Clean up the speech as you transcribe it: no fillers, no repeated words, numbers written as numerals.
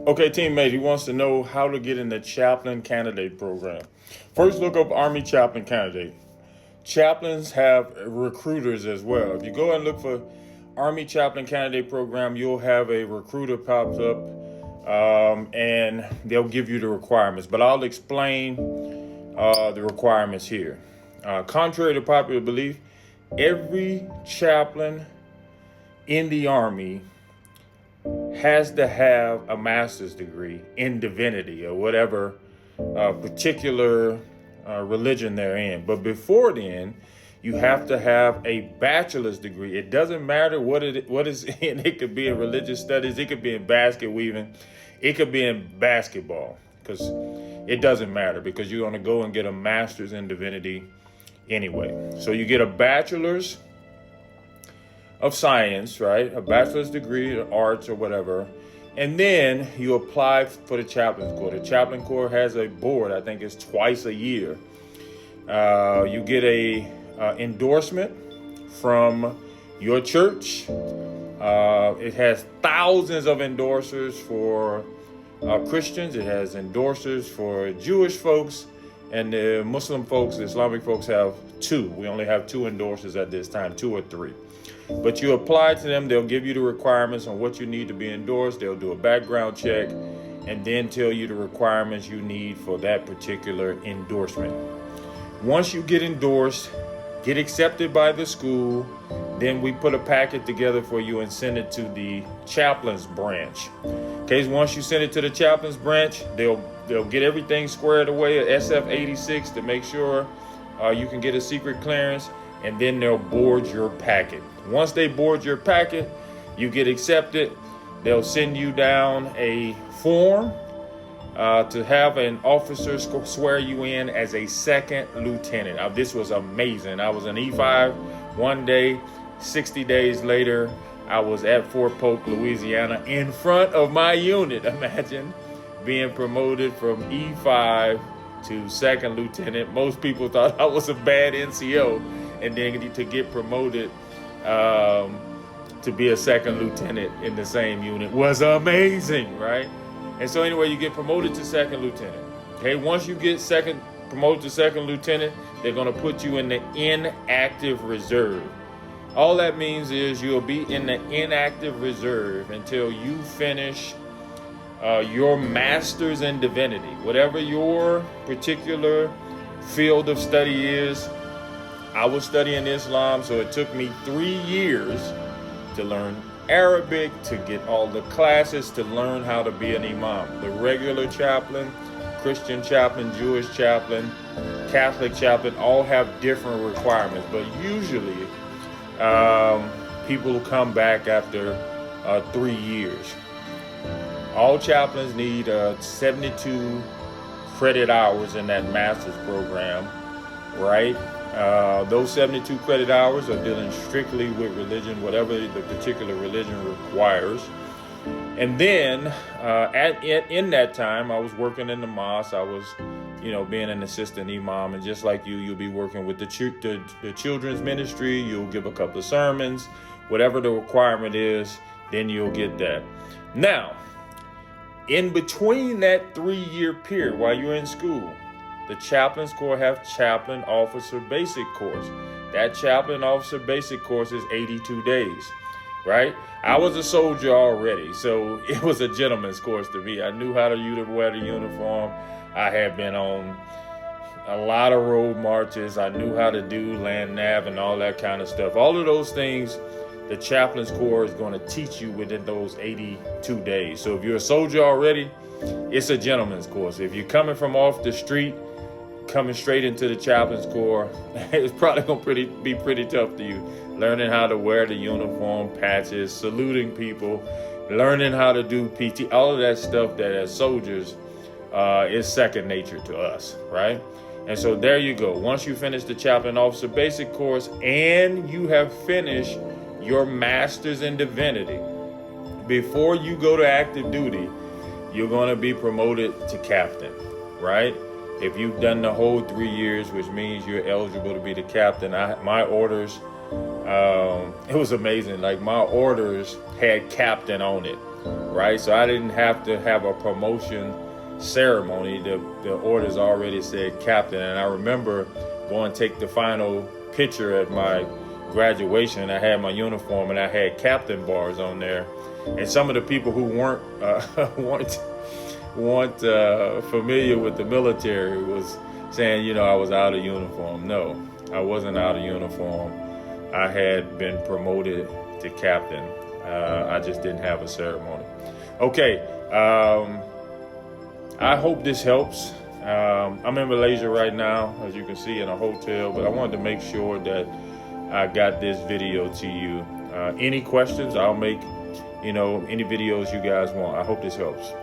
Okay, teammate, he wants to know how to get in the chaplain candidate program. First, look up Army chaplain candidate. Chaplains have recruiters as well. If you go and look for Army chaplain candidate program, you'll have a recruiter pops up, and they'll give you the requirements. But I'll explain the requirements here. Contrary to popular belief, every chaplain in the Army has to have a master's degree in divinity or whatever particular religion they're in. But before then, you have to have a bachelor's degree. It doesn't matter what is in. It could be in religious studies. It could be in basket weaving. It could be in basketball, because it doesn't matter, because you're going to go and get a master's in divinity anyway. So you get a bachelor's of science, right? A bachelor's degree in arts or whatever. And then you apply for the chaplain's corps. The chaplain corps has a board. I think it's twice a year. You get a endorsement from your church. It has thousands of endorsers for Christians. It has endorsers for Jewish folks, and the Muslim folks, the Islamic folks have two. We only have two endorsers at this time, two or three. But you apply to them, they'll give you the requirements on what you need to be endorsed. They'll do a background check and then tell you the requirements you need for that particular endorsement. Once you get endorsed, get accepted by the school, then we put a packet together for you and send it to the chaplain's branch. Okay, once you send it to the chaplain's branch, they'll get everything squared away at SF-86 to make sure you can get a secret clearance, and then they'll board your packet. Once they board your packet, you get accepted. They'll send you down a form to have an officer swear you in as a second lieutenant. Now, this was amazing. I was an E5 one day. 60 days later, I was at Fort Polk, Louisiana, in front of my unit. Imagine being promoted from E5 to second lieutenant. Most people thought I was a bad NCO, and then to get promoted to be a second lieutenant in the same unit was amazing, right? And so anyway, you get promoted to second lieutenant. Okay, once you get promoted to second lieutenant, they're going to put you in the inactive reserve. All that means is you'll be in the inactive reserve until you finish your master's in divinity. Whatever your particular field of study is. I was studying Islam, so it took me 3 years to learn Arabic, to get all the classes, to learn how to be an imam. The regular chaplain, Christian chaplain, Jewish chaplain, Catholic chaplain, all have different requirements. But usually, people come back after 3 years. All chaplains need 72 credit hours in that master's program, right? Those 72 credit hours are dealing strictly with religion, whatever the particular religion requires. And then in that time, I was working in the mosque. I was, being an assistant imam. And just like you'll be working with the children's ministry. You'll give a couple of sermons. Whatever the requirement is, then you'll get that. Now, in between that 3-year period while you're in school, the chaplain's corps have chaplain officer basic course. That chaplain officer basic course is 82 days, right? I was a soldier already, so it was a gentleman's course to me. I knew how to wear the uniform. I had been on a lot of road marches. I knew how to do land nav and all that kind of stuff. All of those things, the chaplain's corps is going to teach you within those 82 days. So if you're a soldier already, it's a gentleman's course. If you're coming from off the street, coming straight into the chaplain's corps, it's probably going to be pretty tough to you. Learning how to wear the uniform, patches, saluting people, learning how to do PT, all of that stuff that as soldiers is second nature to us, right? And so there you go. Once you finish the chaplain officer basic course and you have finished your master's in divinity, before you go to active duty, you're going to be promoted to captain, right? If you've done the whole 3 years, which means you're eligible to be the captain. My orders, it was amazing. Like, my orders had captain on it. right? So I didn't have to have a promotion ceremony. The orders already said captain. And I remember going to take the final picture at my graduation. I had my uniform and I had captain bars on there. And some of the people who weren't familiar with the military was saying, you know, I was out of uniform. No, I wasn't out of uniform. I had been promoted to captain. I just didn't have a ceremony. Okay, I hope this helps. I'm in Malaysia right now, as you can see, in a hotel, but I wanted to make sure that I got this video to you. Any questions, I'll make, any videos you guys want. I hope this helps.